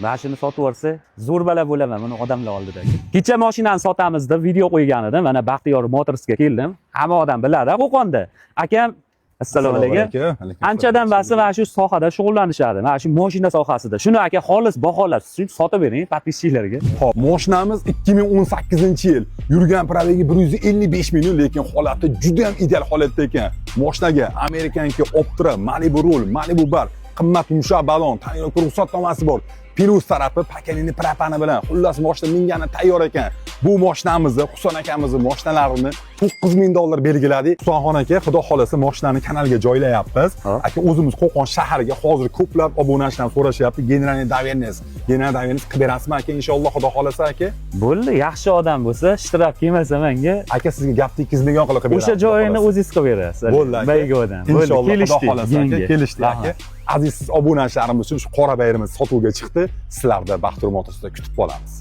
Mashina sotib yuborsa, zo'rbalab bo'laman buni odamlar oldida. Kecha mashinani sotamiz deb video qo'ygan edim. Mana Baxtiyor Motorsga keldim. Hamma odam biladi, Qo'qonda. Akam assalomu alaykum. Anchadan beri mana shu sohada shug'ullanishadi. Mana shu mashina sohasida. Shuni aka xolis baholab sotib bering podpischilarga. Hop, mashinamiz 2018-yil. Yurgan probegi 155 million, lekin holati juda ham ideal holatda ekan. Mashinaga Amerikanki Optra, Malibu Roll, Malibu Bar, qimmat yumshoq balon, tayyor ruxsatnomasi bor. Plus tarafi pakanini propani bilan. Xullas mashina mingani tayyor ekan. Bu mashinamizni, Husan akamizning mashinalarini $9000 belgiladik. Husanxon aka, xudo xolasa mashinani kanalga joylayapmiz. Aka o'zimiz Qo'qon shahriga hozir ko'plab obunachilar so'rashyapti. Generalniy daverniz qilib berasizmi aka? Inshaalloh xudo xolasa aka. Bo'ldi, yaxshi odam bo'lsa, ishtirok kelmasa menga aka sizga gapni 2 million qilib beramiz. O'sha joyini o'zingiz qilib berasiz. Bo'ldi aka. Bayga odam. Inshaalloh xudo kelishdik. xolasa aka, kelishdik aka. Aziz obunachilarimiz uchun shu qora bayramiz sotuvga chiqdi. Sizlarni Baxtiyor Motorsda kutib qolamiz.